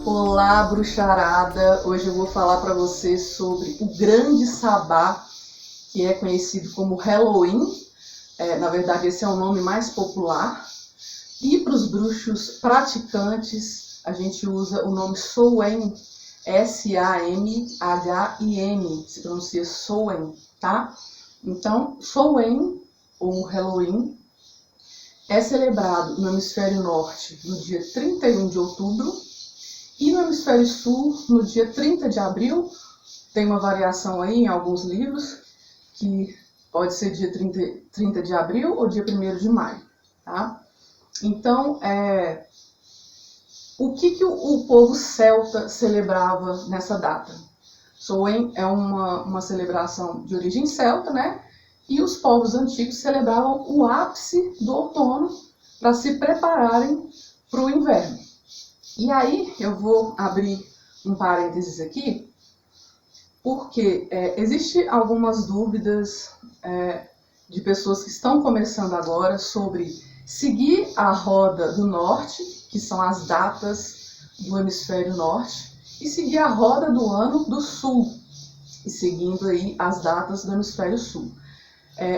Olá, bruxarada! Hoje eu vou falar para você sobre o grande sabá, que é conhecido como Halloween. Na verdade, esse é o nome mais popular. E para os bruxos praticantes, a gente usa o nome Samhain, S-A-M-H-I-N, se pronuncia Samhain, tá? Então, Samhain, ou Halloween, é celebrado no hemisfério norte no dia 31 de outubro e no hemisfério sul no dia 30 de abril. Tem uma variação aí em alguns livros, que pode ser dia 30 de abril ou dia 1º de maio, tá? Então, o que o povo celta celebrava nessa data? Samhain é uma celebração de origem celta, né? E os povos antigos celebravam o ápice do outono para se prepararem para o inverno. E aí eu vou abrir um parênteses aqui, porque existem algumas dúvidas de pessoas que estão começando agora sobre seguir a roda do norte, que são as datas do hemisfério norte, e seguir a roda do ano do sul, e seguindo aí as datas do hemisfério sul.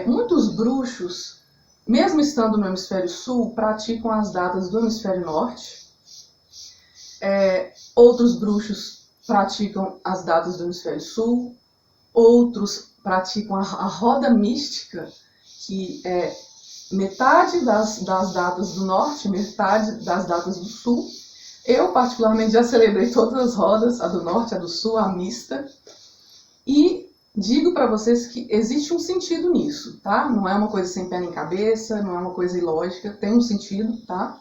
Muitos bruxos, mesmo estando no hemisfério sul, praticam as datas do hemisfério norte. Outros bruxos praticam as datas do hemisfério sul, outros praticam a roda mística, que é metade das datas do norte, metade das datas do sul. Eu, particularmente, já celebrei todas as rodas, a do norte, a do sul, a mista, e digo para vocês que existe um sentido nisso, tá? Não é uma coisa sem pé nem cabeça, não é uma coisa ilógica, tem um sentido, tá?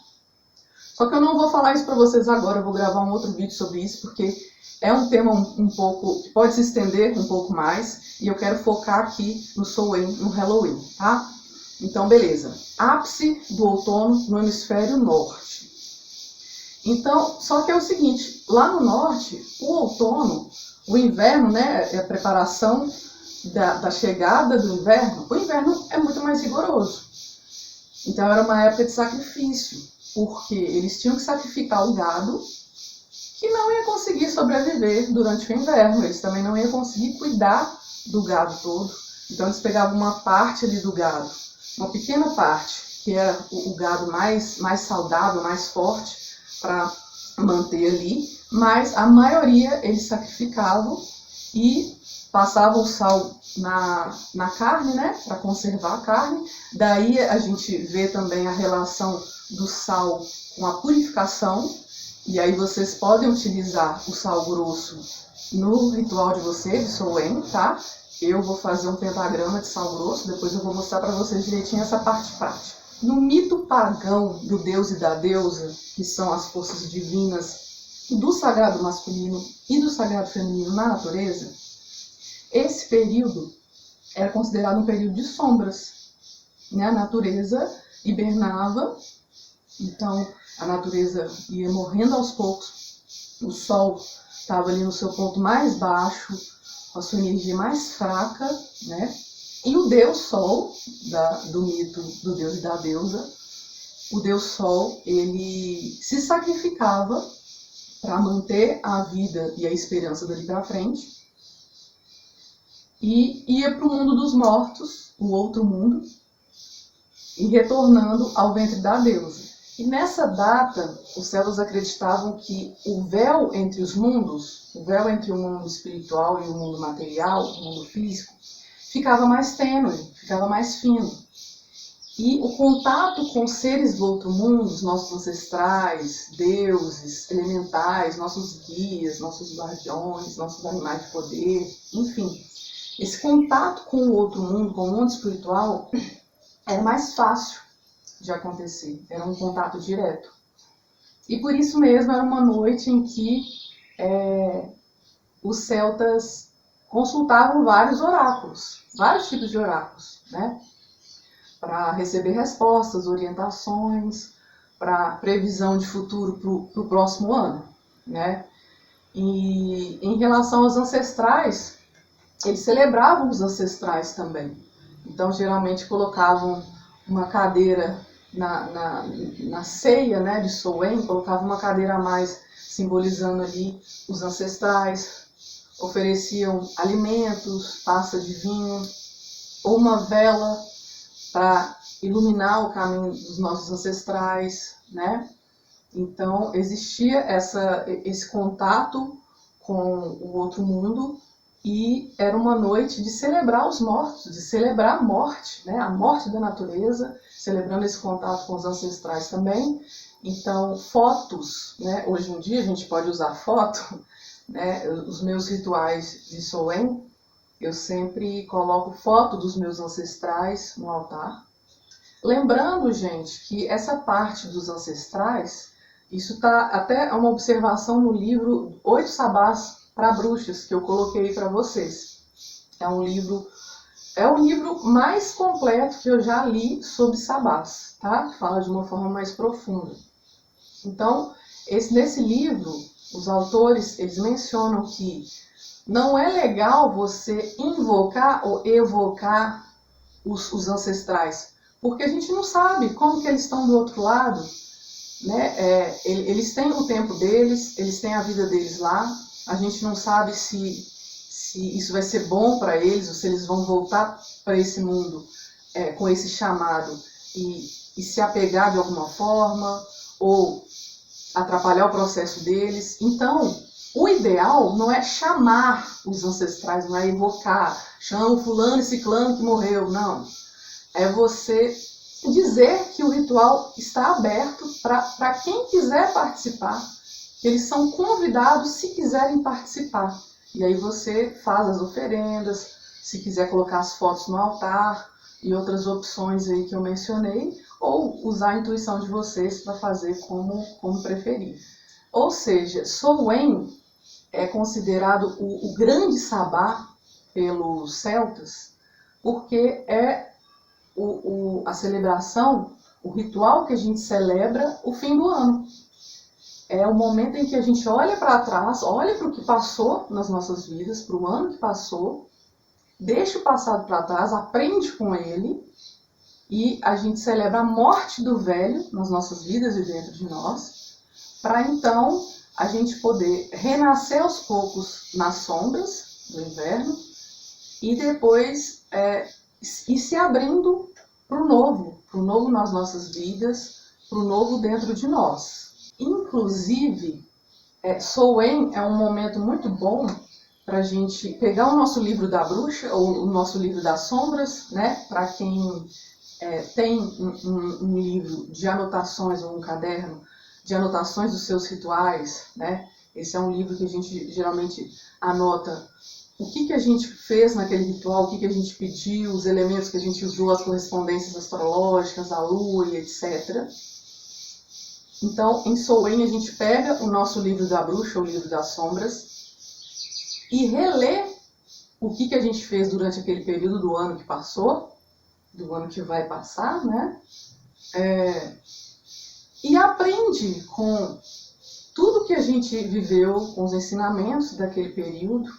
Só que eu não vou falar isso para vocês agora, eu vou gravar um outro vídeo sobre isso, porque é um tema um pouco, que pode se estender um pouco mais, e eu quero focar aqui no Samhain, no Halloween, tá? Então, beleza. Ápice do outono no hemisfério norte. Então, só que é o seguinte, lá no norte, o outono, o inverno, né, é a preparação da chegada do inverno. O inverno é muito mais rigoroso. Então, era uma época de sacrifício, porque eles tinham que sacrificar o gado, que não ia conseguir sobreviver durante o inverno. Eles também não iam conseguir cuidar do gado todo. Então, eles pegavam uma parte ali do gado, uma pequena parte, que era o gado mais saudável, mais forte, para manter ali, mas a maioria eles sacrificavam e passavam o sal na carne, né, para conservar a carne. Daí a gente vê também a relação do sal com a purificação, e aí vocês podem utilizar o sal grosso no ritual de vocês, de Samhain, tá? Eu vou fazer um pentagrama de sal grosso, depois eu vou mostrar para vocês direitinho essa parte prática. No mito pagão do deus e da deusa, que são as forças divinas do sagrado masculino e do sagrado feminino na natureza, esse período era considerado um período de sombras, né? A natureza hibernava, então a natureza ia morrendo aos poucos, o sol estava ali no seu ponto mais baixo, com a sua energia mais fraca, né? E o deus Sol, do mito do deus e da deusa, o deus Sol, ele se sacrificava para manter a vida e a esperança dali para frente, e ia para o mundo dos mortos, o outro mundo, e retornando ao ventre da deusa. E nessa data, os celtas acreditavam que o véu entre os mundos, o véu entre o mundo espiritual e o mundo material, o mundo físico, ficava mais tênue, ficava mais fino. E o contato com seres do outro mundo, os nossos ancestrais, deuses, elementais, nossos guias, nossos guardiões, nossos animais de poder, enfim, esse contato com o outro mundo, com o mundo espiritual, era mais fácil de acontecer, era um contato direto. E por isso mesmo era uma noite em que os celtas consultavam vários oráculos, vários tipos de oráculos, né? Para receber respostas, orientações, para previsão de futuro para o próximo ano, né? E em relação aos ancestrais, eles celebravam os ancestrais também. Então, geralmente colocavam uma cadeira na ceia, né, de Samhain, colocavam uma cadeira a mais simbolizando ali os ancestrais, ofereciam alimentos, taça de vinho, ou uma vela para iluminar o caminho dos nossos ancestrais, né? Então, existia esse contato com o outro mundo e era uma noite de celebrar os mortos, de celebrar a morte, né? A morte da natureza, celebrando esse contato com os ancestrais também. Então, fotos, né? Hoje em dia a gente pode usar foto, né? Os meus rituais de Soen, eu sempre coloco foto dos meus ancestrais no altar. Lembrando, gente, que essa parte dos ancestrais, isso está até uma observação no livro 8 Sabás para Bruxas, que eu coloquei para vocês. É um livro mais completo que eu já li sobre sabás, tá? Que fala de uma forma mais profunda. Então, nesse livro, os autores, eles mencionam que não é legal você invocar ou evocar os ancestrais, porque a gente não sabe como que eles estão do outro lado, né? Eles têm o tempo deles, eles têm a vida deles lá, a gente não sabe se isso vai ser bom para eles, ou se eles vão voltar para esse mundo com esse chamado e se apegar de alguma forma, ou atrapalhar o processo deles. Então, o ideal não é chamar os ancestrais, não é invocar, chama fulano e ciclano que morreu, não. É você dizer que o ritual está aberto para quem quiser participar. Eles são convidados se quiserem participar. E aí você faz as oferendas, se quiser colocar as fotos no altar e outras opções aí que eu mencionei, ou usar a intuição de vocês para fazer como preferir. Ou seja, Soen é considerado o grande sabá pelos celtas, porque é a celebração, o ritual que a gente celebra o fim do ano. É o momento em que a gente olha para trás, olha para o que passou nas nossas vidas, para o ano que passou, deixa o passado para trás, aprende com ele, e a gente celebra a morte do velho nas nossas vidas e dentro de nós, para então a gente poder renascer aos poucos nas sombras do inverno e depois ir se abrindo para o novo nas nossas vidas, para o novo dentro de nós. Inclusive, Soen é um momento muito bom para a gente pegar o nosso livro da bruxa, ou o nosso livro das sombras, né? Para quem tem um livro de anotações ou um caderno de anotações dos seus rituais, né? Esse é um livro que a gente geralmente anota o que a gente fez naquele ritual, o que a gente pediu, os elementos que a gente usou, as correspondências astrológicas, a lua e etc. Então, em Soen, a gente pega o nosso livro da bruxa, o livro das sombras, e relê o que a gente fez durante aquele período do ano que passou, do ano que vai passar, né? E aprende com tudo que a gente viveu, com os ensinamentos daquele período,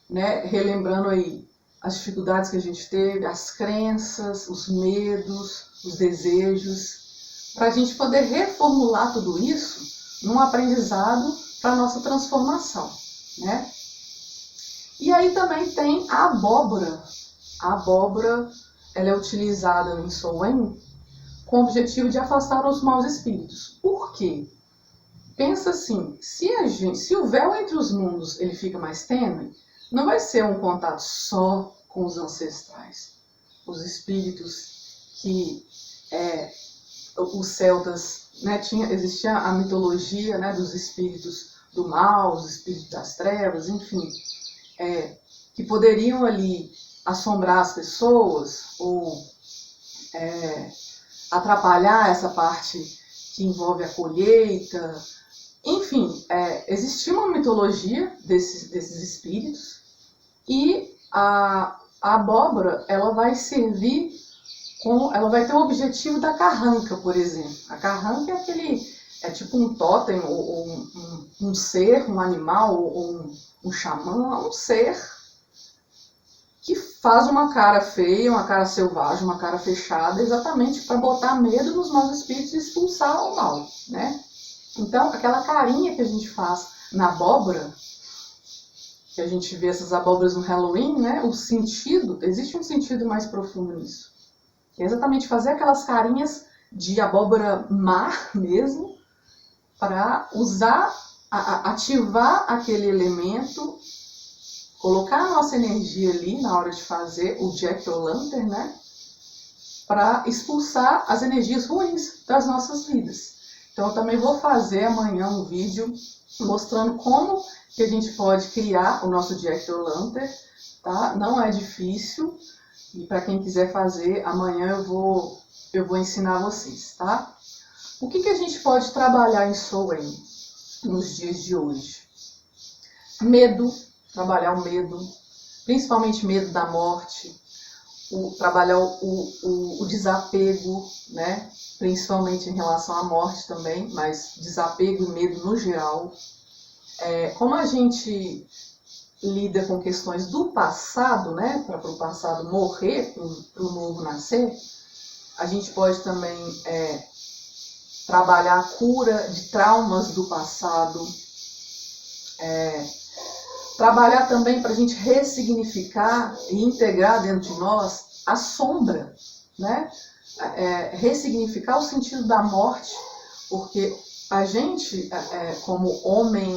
né? Relembrando aí as dificuldades que a gente teve, as crenças, os medos, os desejos, para a gente poder reformular tudo isso num aprendizado para a nossa transformação, né? E aí também tem a abóbora. A abóbora, ela é utilizada em Soen com o objetivo de afastar os maus espíritos. Por quê? Pensa assim, se o véu entre os mundos ele fica mais tênue, não vai ser um contato só com os ancestrais, os espíritos que os celtas, né, existia a mitologia, né, dos espíritos do mal, os espíritos das trevas, enfim, que poderiam ali assombrar as pessoas ou atrapalhar essa parte que envolve a colheita. Enfim, existia uma mitologia desses espíritos e a abóbora ela vai servir ela vai ter o objetivo da carranca, por exemplo. A carranca é tipo um tótem ou um ser, um animal ou um xamã, um ser que faz uma cara feia, uma cara selvagem, uma cara fechada, exatamente para botar medo nos maus espíritos e expulsar o mal, né? Então, aquela carinha que a gente faz na abóbora, que a gente vê essas abóboras no Halloween, né? O sentido, existe um sentido mais profundo nisso. É exatamente fazer aquelas carinhas de abóbora má mesmo, para usar, ativar aquele elemento, colocar a nossa energia ali na hora de fazer o Jack-o'-lantern, né? Para expulsar as energias ruins das nossas vidas. Então eu também vou fazer amanhã um vídeo mostrando como que a gente pode criar o nosso Jack-o'-lantern, tá? Não é difícil, e para quem quiser fazer, amanhã eu vou ensinar vocês, tá? O que a gente pode trabalhar em Samhain nos dias de hoje? Medo, trabalhar o medo, principalmente medo da morte, trabalhar o desapego, né? Principalmente em relação à morte também, mas desapego e medo no geral. Como a gente lida com questões do passado, né? Para o passado morrer, para o novo nascer, a gente pode também trabalhar a cura de traumas do passado, trabalhar também para a gente ressignificar e integrar dentro de nós a sombra, né? Ressignificar o sentido da morte, porque a gente, como homem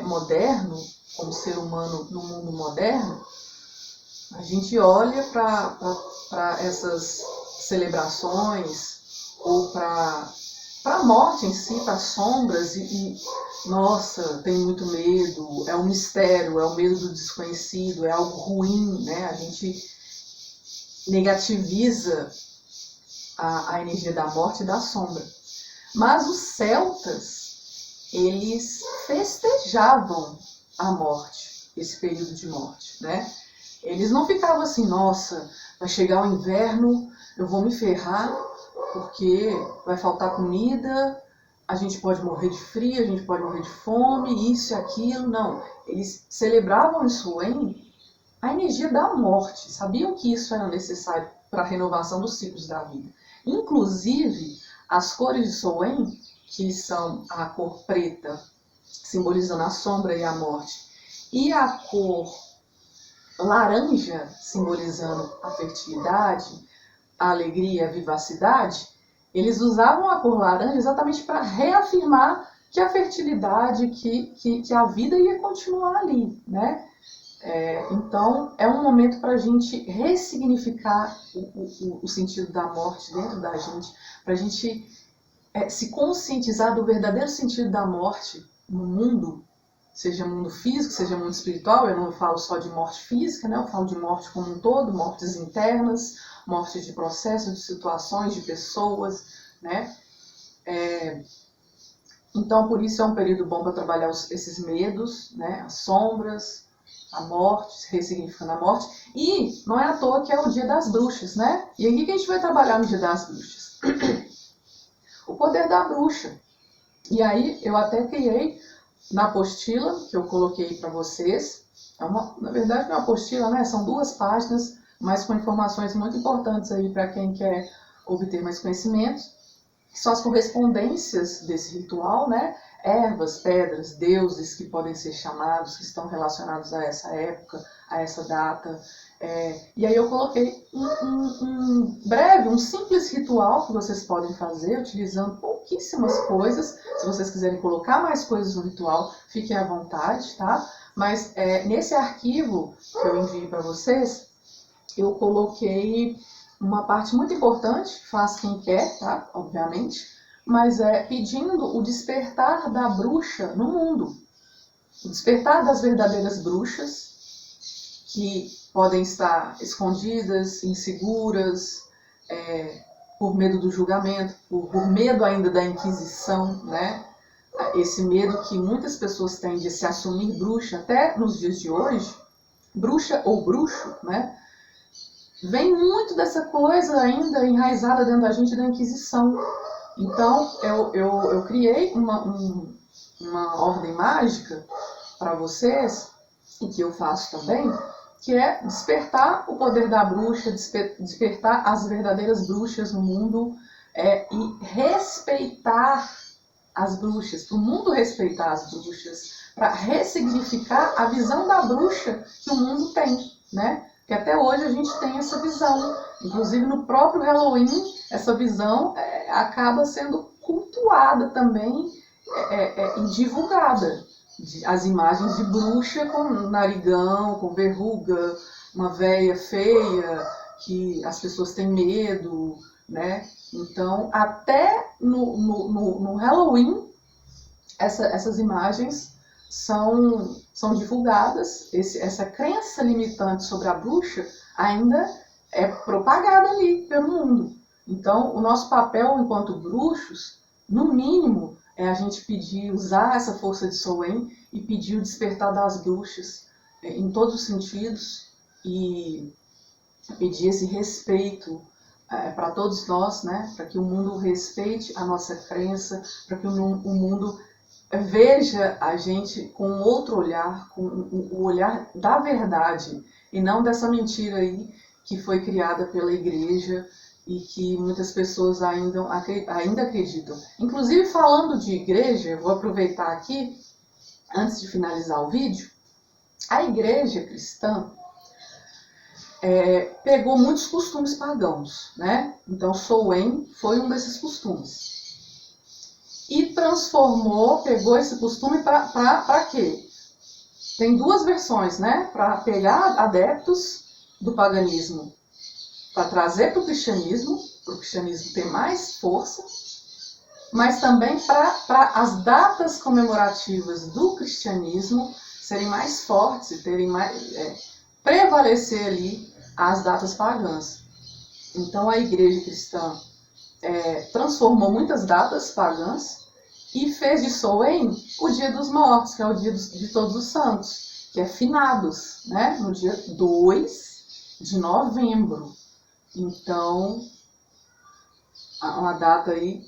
moderno, como ser humano no mundo moderno, a gente olha para essas celebrações ou para a morte em si, para as sombras e nossa, tem muito medo, é um mistério, é o medo do desconhecido, é algo ruim, né? A gente negativiza a energia da morte e da sombra. Mas os celtas, eles festejavam a morte, esse período de morte, né? Eles não ficavam assim, nossa, vai chegar o inverno, eu vou me ferrar, porque vai faltar comida, a gente pode morrer de frio, a gente pode morrer de fome, isso e aquilo. Não, eles celebravam em Samhain a energia da morte, sabiam que isso era necessário para a renovação dos ciclos da vida. Inclusive, as cores de Samhain, que são a cor preta, simbolizando a sombra e a morte, e a cor laranja, simbolizando a fertilidade, a alegria, a vivacidade, eles usavam a cor laranja exatamente para reafirmar que a fertilidade, que a vida ia continuar ali, né? Então, é um momento para a gente ressignificar o sentido da morte dentro da gente, para a gente se conscientizar do verdadeiro sentido da morte no mundo, seja mundo físico, seja mundo espiritual. Eu não falo só de morte física, né? Eu falo de morte como um todo, mortes internas, mortes de processos, de situações, de pessoas, né? Então, por isso é um período bom para trabalhar esses medos, né? As sombras, a morte, ressignificando a morte. E não é à toa que é o dia das bruxas, né? E aí o que a gente vai trabalhar no dia das bruxas? O poder da bruxa. E aí eu até criei na apostila que eu coloquei para vocês. Na verdade não é uma apostila, né? São 2 páginas, mas com informações muito importantes aí para quem quer obter mais conhecimentos, que são as correspondências desse ritual, né? Ervas, pedras, deuses que podem ser chamados, que estão relacionados a essa época, a essa data. E aí eu coloquei um simples ritual que vocês podem fazer, utilizando pouquíssimas coisas. Se vocês quiserem colocar mais coisas no ritual, fiquem à vontade, tá? Mas nesse arquivo que eu envio para vocês, eu coloquei uma parte muito importante, faz quem quer, tá? Obviamente, mas pedindo o despertar da bruxa no mundo. O despertar das verdadeiras bruxas, que podem estar escondidas, inseguras, por medo do julgamento, por medo ainda da Inquisição, né? Esse medo que muitas pessoas têm de se assumir bruxa, até nos dias de hoje, bruxa ou bruxo, né? Vem muito dessa coisa ainda enraizada dentro da gente da Inquisição. Então, eu criei uma ordem mágica para vocês, e que eu faço também, que é despertar o poder da bruxa, despertar as verdadeiras bruxas no mundo, e respeitar as bruxas, para o mundo respeitar as bruxas, para ressignificar a visão da bruxa que o mundo tem, né? Que até hoje a gente tem essa visão. Inclusive no próprio Halloween, essa visão acaba sendo cultuada também e divulgada. As imagens de bruxa com narigão, com verruga, uma véia feia, que as pessoas têm medo, né? Então, até no Halloween, essas imagens são divulgadas. Essa crença limitante sobre a bruxa ainda é propagada ali pelo mundo. Então, o nosso papel enquanto bruxos, no mínimo, é a gente pedir, usar essa força de Samhain e pedir o despertar das bruxas em todos os sentidos e pedir esse respeito para todos nós, né? Para que o mundo respeite a nossa crença, para que o mundo veja a gente com outro olhar, com o olhar da verdade e não dessa mentira aí que foi criada pela igreja e que muitas pessoas ainda acreditam. Inclusive, falando de igreja, eu vou aproveitar aqui, antes de finalizar o vídeo, a igreja cristã pegou muitos costumes pagãos, né? Então, Samhain foi um desses costumes. E pegou esse costume para quê? Tem duas versões, né? Para pegar adeptos do paganismo, para trazer para o cristianismo ter mais força, mas também para as datas comemorativas do cristianismo serem mais fortes e terem prevalecer ali as datas pagãs. Então a igreja cristã transformou muitas datas pagãs e fez de Samhain o Dia dos Mortos, que é o Dia de Todos os Santos, que é finados, né? No dia 2 de novembro. Então, uma data aí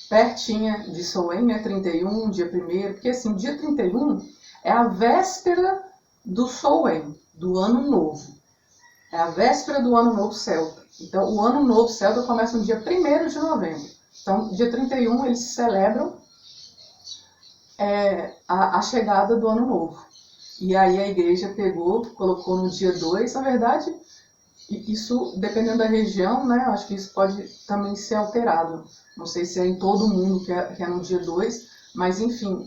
pertinha de Samhain, né? 31, dia 1º, porque assim, dia 31 é a véspera do Samhain, do Ano Novo. É a véspera do Ano Novo Celta. Então, o Ano Novo Celta começa no dia 1º de novembro. Então, dia 31 eles celebram a chegada do Ano Novo. E aí a igreja colocou no dia 2, na verdade, isso, dependendo da região, né, acho que isso pode também ser alterado. Não sei se é em todo mundo que é no dia 2, mas enfim,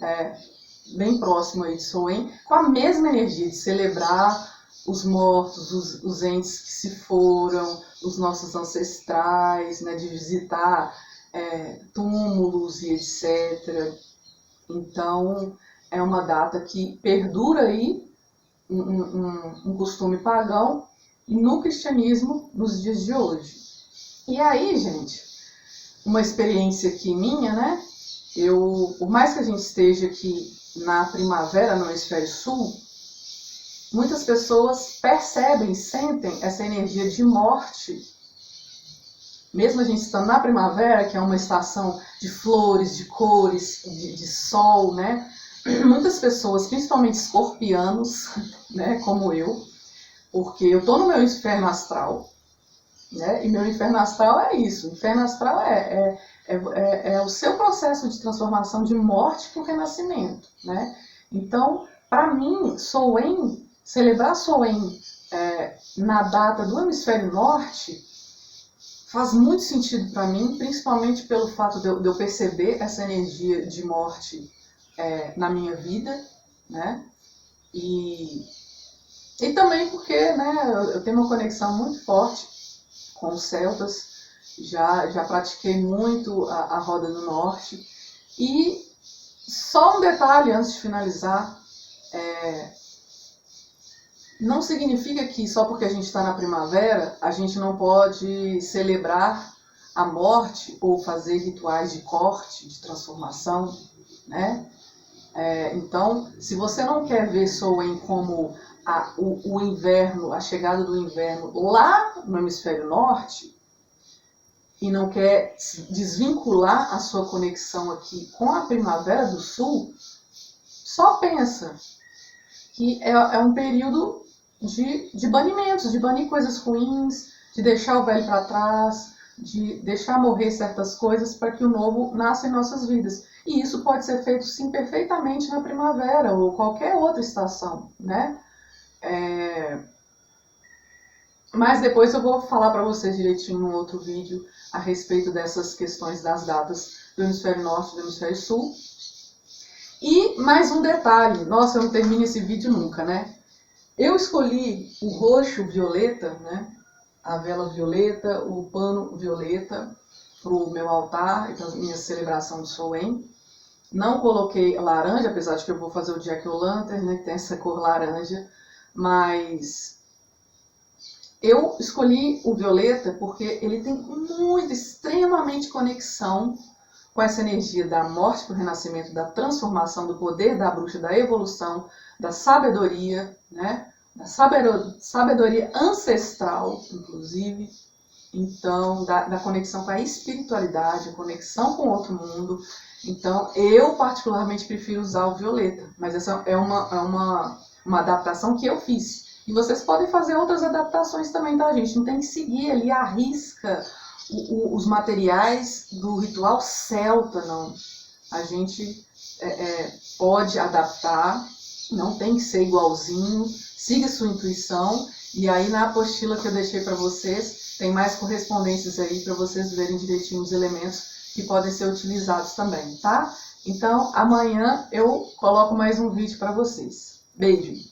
bem próximo aí de Samhain, com a mesma energia de celebrar os mortos, os entes que se foram, os nossos ancestrais, né, de visitar túmulos e etc. Então, é uma data que perdura aí um costume pagão no cristianismo nos dias de hoje. E aí, gente, uma experiência aqui minha, né? Por mais que a gente esteja aqui na primavera no hemisfério sul, muitas pessoas percebem, sentem essa energia de morte. Mesmo a gente estando na primavera, que é uma estação de flores, de cores, de sol, né? Muitas pessoas, principalmente escorpianos, né, como eu, porque eu estou no meu inferno astral, né? E meu inferno astral é isso. O inferno astral é o seu processo de transformação de morte para o renascimento, né? Então, para mim, celebrar Samhain na data do hemisfério norte faz muito sentido para mim, principalmente pelo fato de eu perceber essa energia de morte na minha vida, né? E também porque, né, eu tenho uma conexão muito forte com os celtas, já pratiquei muito a Roda do Norte. E só um detalhe antes de finalizar, não significa que só porque a gente está na primavera, a gente não pode celebrar a morte ou fazer rituais de corte, de transformação, né? Então, se você não quer ver Samhain como o inverno, a chegada do inverno lá no hemisfério norte, e não quer desvincular a sua conexão aqui com a primavera do sul, só pensa que é um período de banimentos, de banir coisas ruins, de deixar o velho para trás, de deixar morrer certas coisas para que o novo nasça em nossas vidas. E isso pode ser feito, sim, perfeitamente na primavera ou qualquer outra estação, né? Mas depois eu vou falar para vocês direitinho num outro vídeo a respeito dessas questões das datas do hemisfério norte e do hemisfério sul. E mais um detalhe, nossa, eu não termino esse vídeo nunca, né? Eu escolhi o roxo violeta, né? A vela violeta, o pano violeta para o meu altar e para a minha celebração de Soen. Não coloquei laranja, apesar de que eu vou fazer o Jack-o'-lantern, né? Que tem essa cor laranja, mas eu escolhi o violeta porque ele tem muito, extremamente conexão com essa energia da morte para o renascimento, da transformação, do poder da bruxa, da evolução, da sabedoria, né? Da sabedoria ancestral, inclusive. Então, da conexão com a espiritualidade, a conexão com outro mundo. Então, eu particularmente prefiro usar o violeta, mas essa é uma adaptação que eu fiz. E vocês podem fazer outras adaptações também, tá, gente? Não tem que seguir ali à risca os materiais do ritual celta, não. A gente pode adaptar, não tem que ser igualzinho, siga sua intuição. E aí na apostila que eu deixei para vocês, tem mais correspondências aí para vocês verem direitinho os elementos que podem ser utilizados também, tá? Então amanhã eu coloco mais um vídeo para vocês. Beijo!